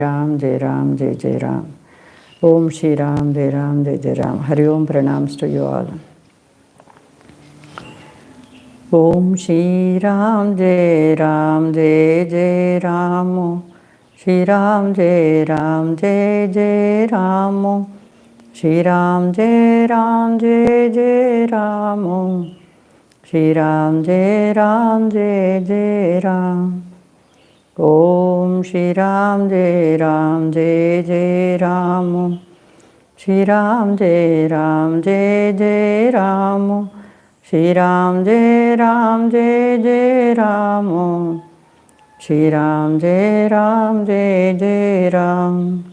Ram Jai Ram Jai Jai Ram. Om Shri Ram Jai Ram Jai Jai Ram. Hari Om प्रणाम्स to you all. Om Shri Ram Jai Jai Ram. Shri Ram Jai Jai Ram. Shri Ram Jai Jai Ram. Shri Ram Jai Jai Ram. Om Shri Ram Jai Jai Ram. Shri Ram Jai Jai Ram. Shri Ram Jai Jai Ram. Shri Ram Jai Jai Ram.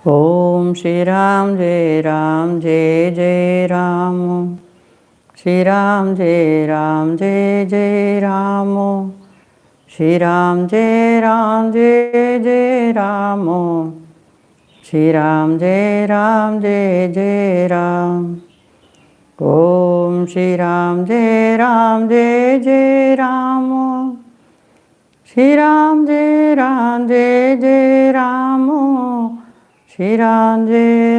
Om Shri Ram Jai Jai Ram. Shri Ram Jai Jai Ram. Shri Ram Jai Jai Ram. Shri Ram Jai Jai Ram. Om Shri Ram Jai Jai Ram. Shri Ram Jai Jai Ram. Shri Ram Jai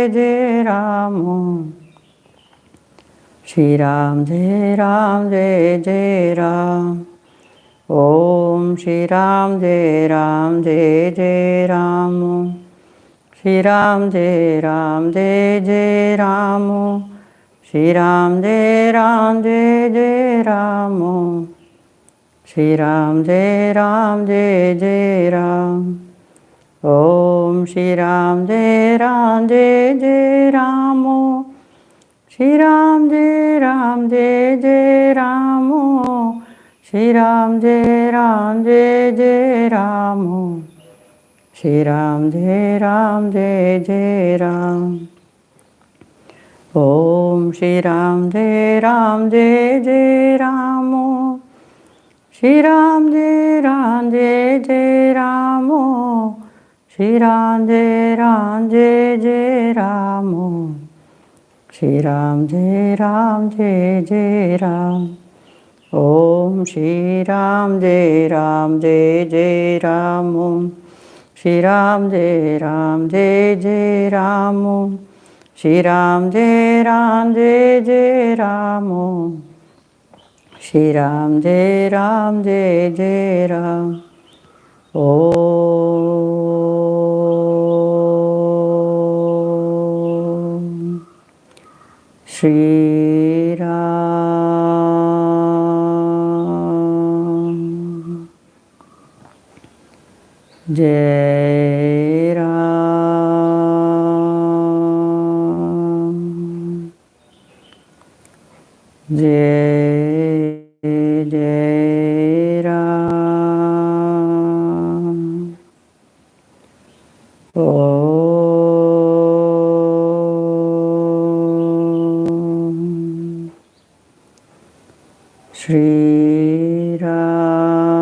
Jai Ram. Shri Ram Jai Jai Ram. Om Shri Ram Jai Jai Ram. Shri Ram Jai Jai Ram. Shri Ram Jai Jai Ram. Shri Ram Jai Jai Ram. Om Shri Ram Jai Jai Ram. Shri Ram Jai Jai Ram. Shri Ram Jai Jai Ram. Shri Ram Jai Jai Ram. Om Shri Ram Jai Jai Ram. Shri Ram Jai Jai Ram. Shri Ram Jai Jai Ram. Shri Ram Jai Jai Ram. Om Shri Ram Jai Jai Ram. Shri Ram Jai Jai Ram. Shri Ram Jai Jai Ram. Shri Ram Jai Jai Ram. Om Shri Ram Jai Ram. Jai Jai Ram. Om Shri Ram Jai Ram. Jai Jai Ram. Om Shri Ram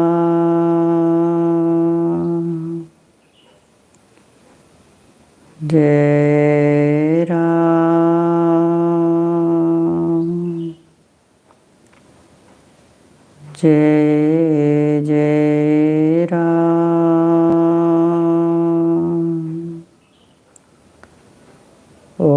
Jai Ram. Jai Jai Ram. Om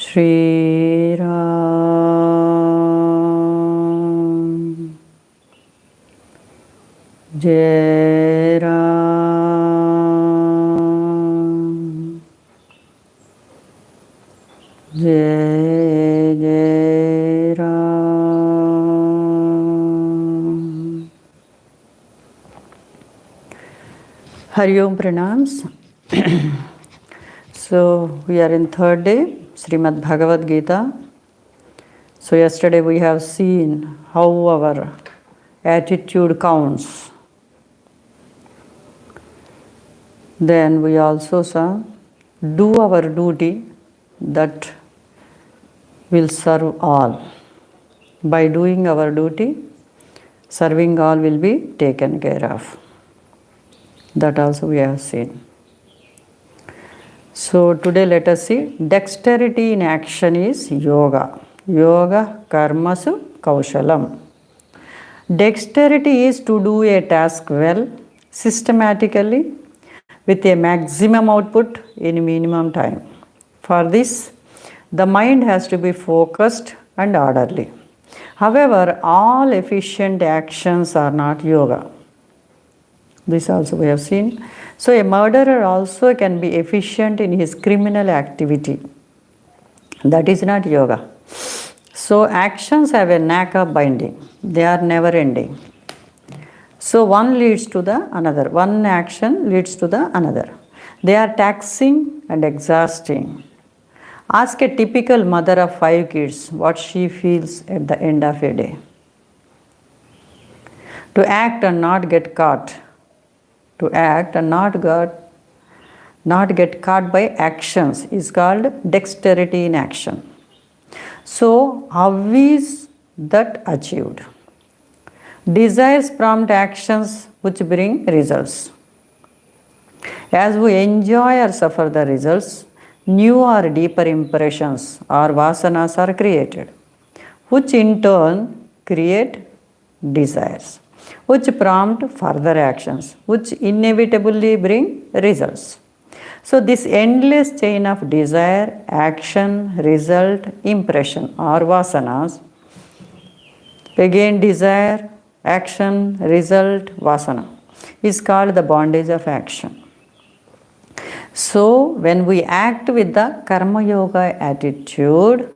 Shri Ram Jai Ram. Jai Jai Ram. Hari Om Pranams. So we are in third day, Srimad Bhagavad Gita, So yesterday we have seen how our attitude counts. Then we also saw do our duty that will serve all. By doing our duty, serving all will be taken care of. That also we have seen. So today let us see dexterity in action is yoga. Yoga karmasu kaushalam. Dexterity is to do a task well, systematically, with a maximum output in minimum time. For this, the mind has to be focused and orderly. However, all efficient actions are not yoga. This also we have seen. So a murderer also can be efficient in his criminal activity. That is not yoga. So actions have a knack of binding. They are never ending. So one leads to the another. One action leads to the another. They are taxing and exhausting. Ask a typical mother of 5 kids what she feels at the end of a day. To act and not get caught. To act and not get caught by actions is called dexterity in action. So how is that achieved? Desires prompt actions which bring results. As we enjoy or suffer the results, new or deeper impressions or vasanas are created, which in turn create desires, which prompt further actions, which inevitably bring results. So this endless chain of desire, action, result, impression or vasanas, again desire, action, result, vasana, is called the bondage of action. So when we act with the karma yoga attitude,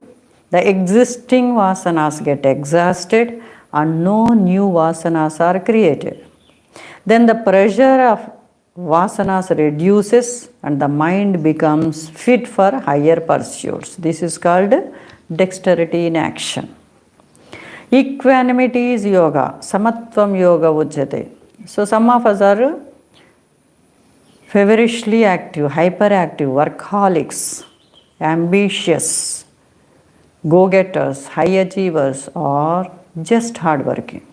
the existing vasanas get exhausted and no new vasanas are created. Then the pressure of vasanas reduces and the mind becomes fit for higher pursuits. This is called dexterity in action. Equanimity is yoga. Samatvam yoga uchyate. So some of us are feverishly active, hyperactive, workaholics, ambitious, go-getters, high achievers, or just hardworking.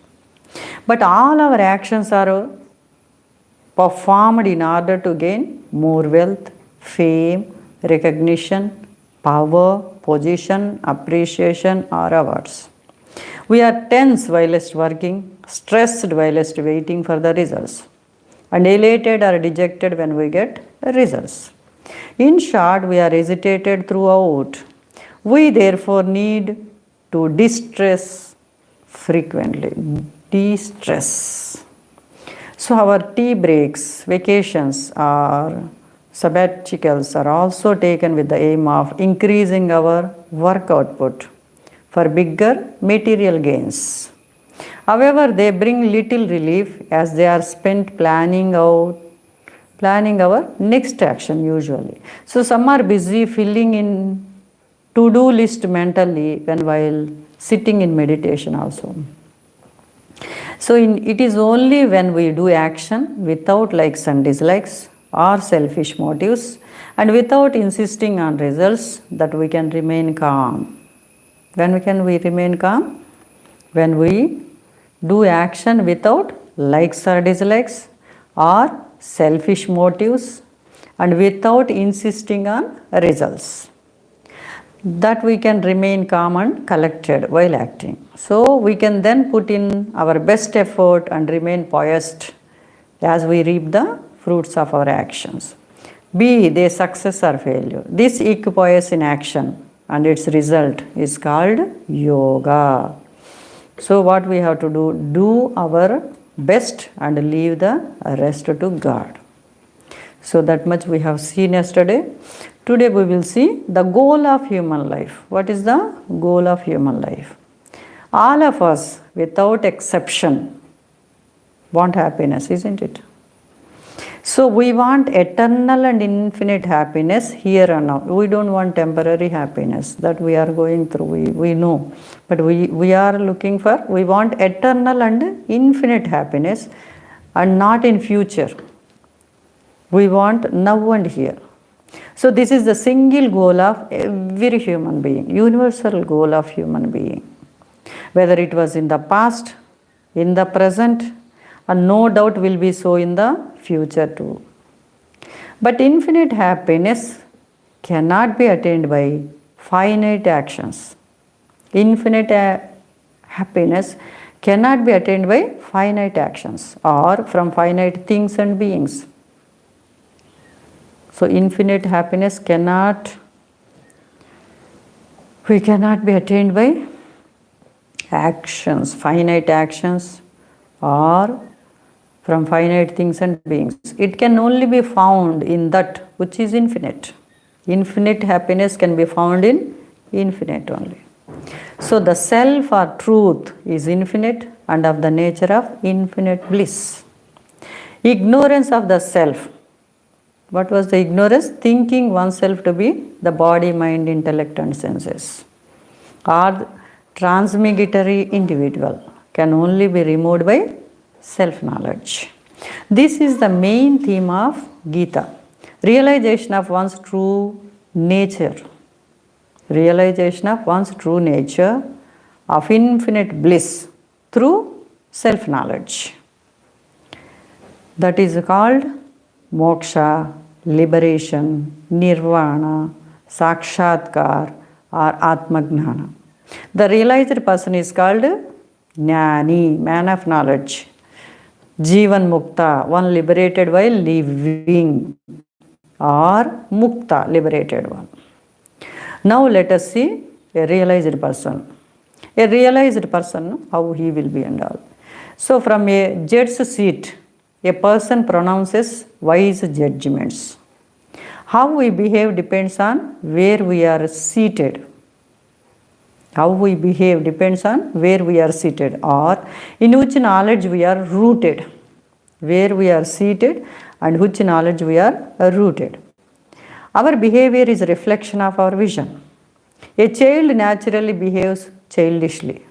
But all our actions are performed in order to gain more wealth, fame, recognition, power, position, appreciation, or awards. We are tense whilst working, stressed whilst waiting for the results, and elated or dejected when we get results. In short, we are agitated throughout. We therefore need to distress frequently. De-stress. So our tea breaks, vacations or sabbaticals are also taken with the aim of increasing our work output for bigger material gains. However, they bring little relief as they are spent planning our next action usually. So some are busy filling in to-do list mentally when while sitting in meditation also. So it is only when we do action without likes and dislikes or selfish motives and without insisting on results that we can remain calm. When can we remain calm? When we do action without likes or dislikes or selfish motives and without insisting on results. That we can remain calm and collected while acting. So we can then put in our best effort and remain poised as we reap the fruits of our actions. Be they success or failure. This equipoise in action and its result is called yoga. So what we have to do our best and leave the rest to God. So that much we have seen yesterday. Today we will see the goal of human life. What is the goal of human life? All of us, without exception, want happiness, isn't it? So we want eternal and infinite happiness here and now. We don't want temporary happiness that we are going through. We know. But we are looking for, we want eternal and infinite happiness and not in future. We want now and here. So this is the single goal of every human being, universal goal of human being. Whether it was in the past, in the present, and no doubt will be so in the future too. But infinite happiness cannot be attained by finite actions. Infinite happiness cannot be attained by finite actions or from finite things and beings. So infinite happiness we cannot be attained by actions, finite actions or from finite things and beings. It can only be found in that which is infinite. Infinite happiness can be found in infinite only. So the self or truth is infinite and of the nature of infinite bliss. Ignorance of the self. What was the ignorance? Thinking oneself to be the body, mind, intellect and senses. Or transmigratory individual can only be removed by self-knowledge. This is the main theme of Gita. Realization of one's true nature. Realization of one's true nature of infinite bliss through self-knowledge. That is called moksha, liberation, nirvana, sakshatkar or atmagnana. The realized person is called jnani, man of knowledge. Jivan mukta, one liberated while living, or mukta, liberated one. Now let us see a realized person. A realized person, how he will be and all. So from a judge's seat, a person pronounces wise judgments. How we behave depends on where we are seated. How we behave depends on where we are seated or in which knowledge we are rooted. Where we are seated and which knowledge we are rooted. Our behavior is a reflection of our vision. A child naturally behaves childishly.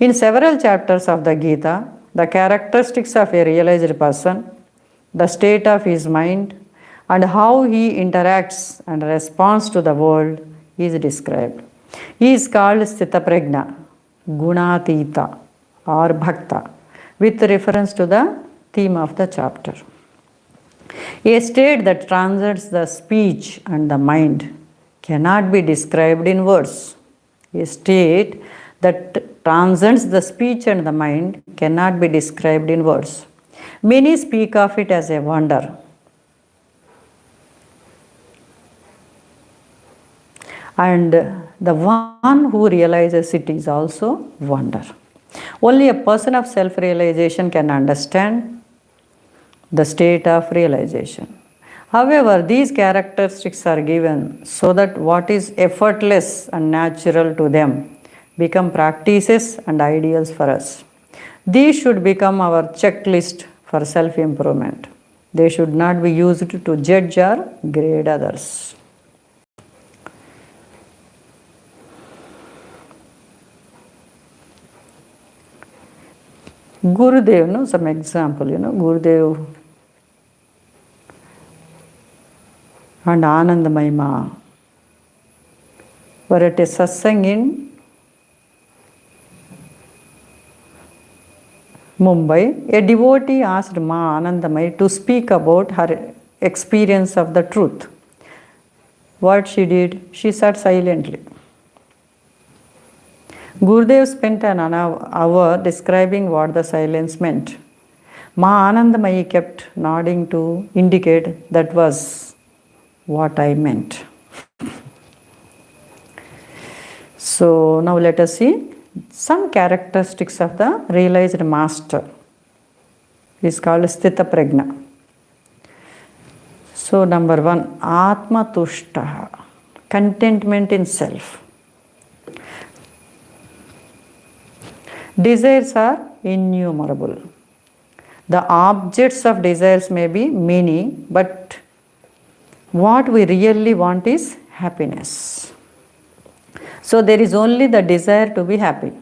In several chapters of the Gita, the characteristics of a realized person, the state of his mind, and how he interacts and responds to the world is described. He is called Sthita Prajna, Gunatita or Bhakta with reference to the theme of the chapter. A state that transcends the speech and the mind cannot be described in words. A state that transcends the speech and the mind cannot be described in words. Many speak of it as a wonder. And the one who realizes it is also wonder. Only a person of self-realization can understand the state of realization. However, these characteristics are given so that what is effortless and natural to them become practices and ideals for us. These should become our checklist for self-improvement. They should not be used to judge or grade others. Gurudev, some example, Gurudev and Anandamayi were at a satsang in Mumbai. A devotee asked Ma Anandamayi to speak about her experience of the truth. What she did? She sat silently. Gurudev spent an hour describing what the silence meant. Ma Anandamayi kept nodding to indicate that was what I meant. So now let us see some characteristics of the realized master. It is called Sthita Prajna. So number 1, Atma Tushtaha, contentment in self. Desires are innumerable. The objects of desires may be many, but what we really want is happiness. So there is only the desire to be happy.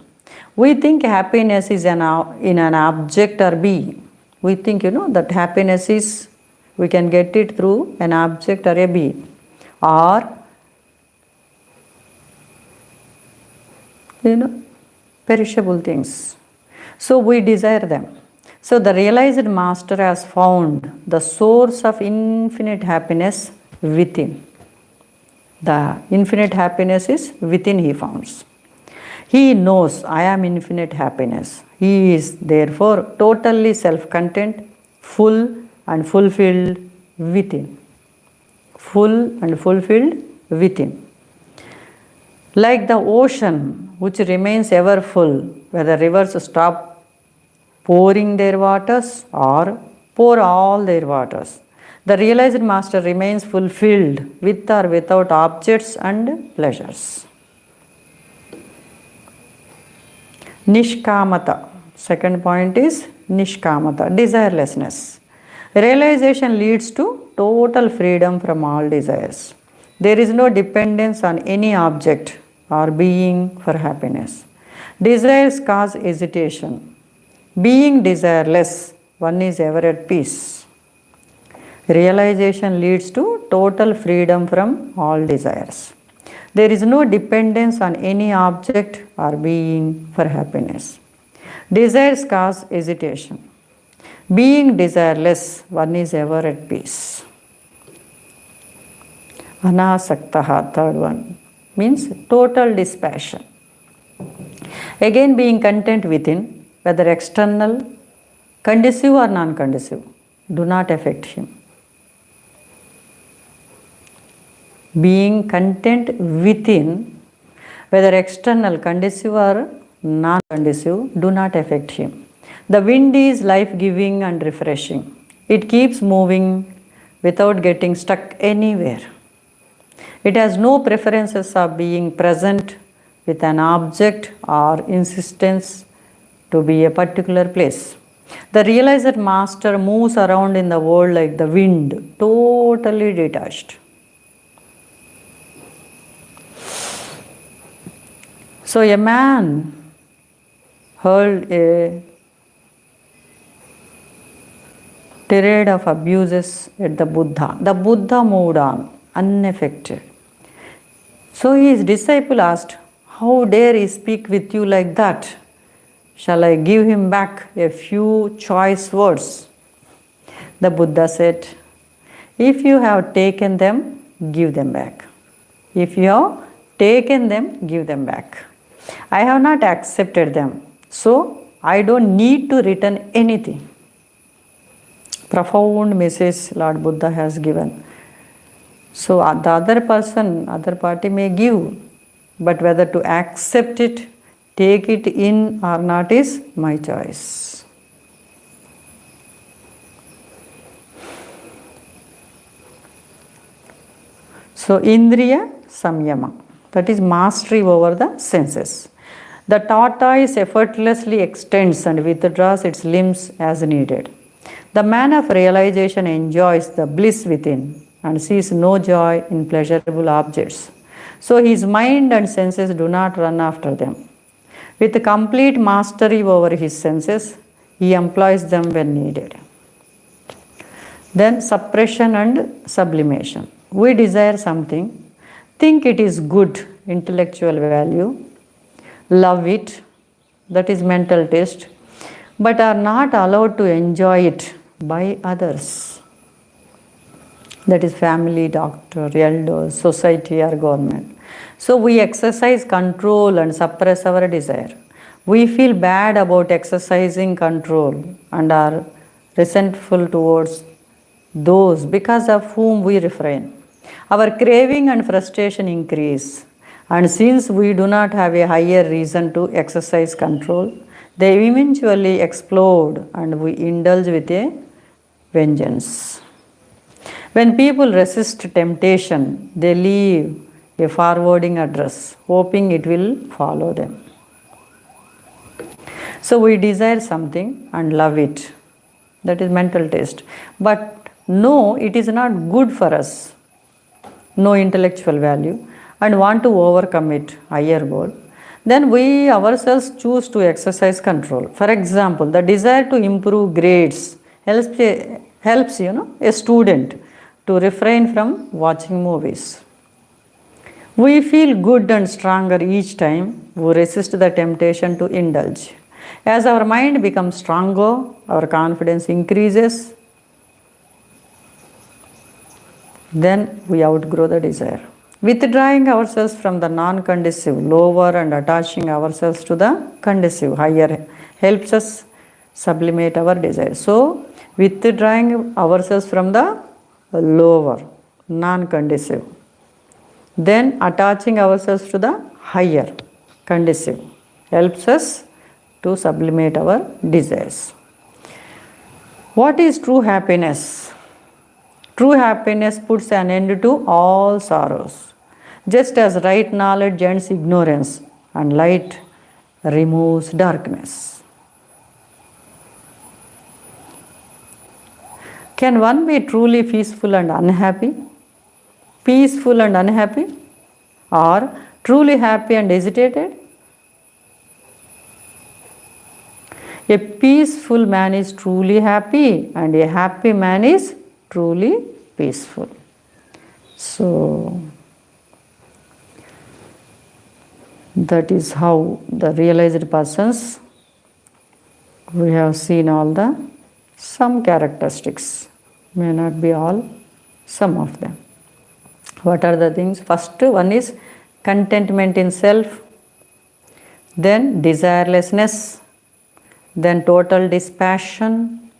We think happiness is in an object or being. We think, that happiness is, we can get it through an object or a being. Or, perishable things. So we desire them. So the realized master has found the source of infinite happiness within. The infinite happiness is within, he founds. He knows I am infinite happiness. He is therefore totally self-content, full and fulfilled within. Full and fulfilled within. Like the ocean which remains ever full, whether rivers stop pouring their waters or pour all their waters, the realized master remains fulfilled with or without objects and pleasures. Nishkamata. Second point is Nishkamata, desirelessness. Realization leads to total freedom from all desires. There is no dependence on any object or being for happiness. Desires cause hesitation. Being desireless, one is ever at peace. Realization leads to total freedom from all desires. There is no dependence on any object or being for happiness. Desires cause hesitation. Being desireless, one is ever at peace. Anasaktaha, third one, means total dispassion. Again, being content within, whether external, conducive or non-conducive, do not affect him. Being content within, whether external, conducive or non-conducive, do not affect him. The wind is life-giving and refreshing. It keeps moving without getting stuck anywhere. It has no preferences of being present with an object or insistence to be a particular place. The realized master moves around in the world like the wind, totally detached. So a man hurled a tirade of abuses at the Buddha. The Buddha moved on, unaffected. So his disciple asked, "How dare he speak with you like that? Shall I give him back a few choice words?" The Buddha said, "If you have taken them, give them back. If you have taken them, give them back. I have not accepted them, so I don't need to return anything." Profound message Lord Buddha has given. So the other party may give, but whether to accept it, take it in or not is my choice. So Indriya Samyama, that is mastery over the senses. The tortoise effortlessly extends and withdraws its limbs as needed. The man of realization enjoys the bliss within and sees no joy in pleasurable objects. So his mind and senses do not run after them. With complete mastery over his senses, he employs them when needed. Then suppression and sublimation. We desire something, think it is good intellectual value, love it, that is mental taste, but are not allowed to enjoy it by others. That is family, doctor, elders, society or government. So we exercise control and suppress our desire. We feel bad about exercising control and are resentful towards those because of whom we refrain. Our craving and frustration increase, and since we do not have a higher reason to exercise control, they eventually explode and we indulge with a vengeance. When people resist temptation, they leave a forwarding address, hoping it will follow them. So we desire something and love it. That is mental taste. But no, it is not good for us. No intellectual value, and want to overcome it, higher goal, then we ourselves choose to exercise control. For example, the desire to improve grades helps a student to refrain from watching movies. We feel good and stronger each time we resist the temptation to indulge. As our mind becomes stronger, our confidence increases, then we outgrow the desire. Withdrawing ourselves from the non-conducive, lower, and attaching ourselves to the conducive, higher, helps us sublimate our desire. So, withdrawing ourselves from the lower, non-conducive, then attaching ourselves to the higher, conducive, helps us to sublimate our desires. What is true happiness? True happiness puts an end to all sorrows. Just as right knowledge ends ignorance and light removes darkness. Can one be truly peaceful and unhappy? Peaceful and unhappy? Or truly happy and agitated? A peaceful man is truly happy, and a happy man is truly peaceful. So, that is how the realized persons, we have seen all the some characteristics, may not be all, some of them. What are the things? First one is contentment in self, then desirelessness, then total dispassion,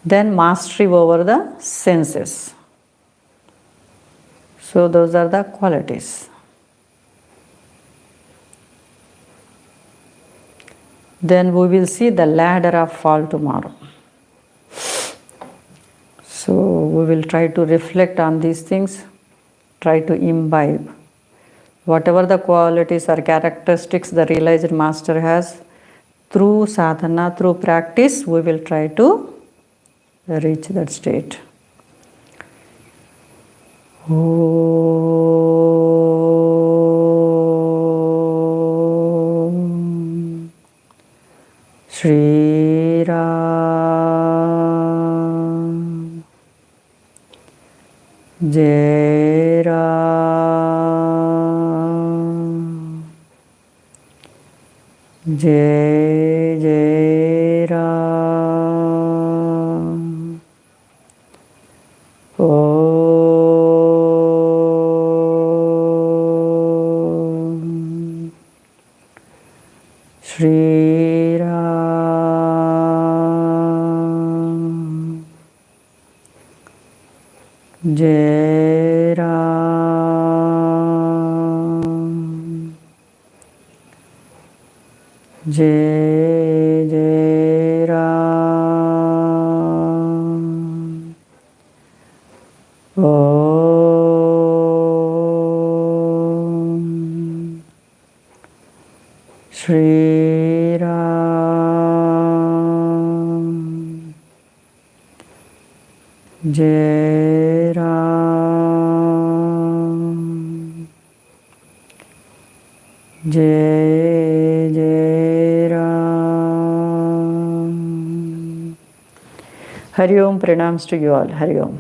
then mastery over the senses. So those are the qualities. Then we will see the ladder of fall tomorrow. So we will try to reflect on these things, try to imbibe whatever the qualities or characteristics the realized master has. Through sadhana, through practice, we will try to reach that state. Om Shri Ram Jai Ram Jai Jai Ram Om Shri Ram Jai Ram Jai Jai Ram Om Shri Ram Jai Ram Jai Jai Ram. Hari Om, pranams to you all. Hari Om.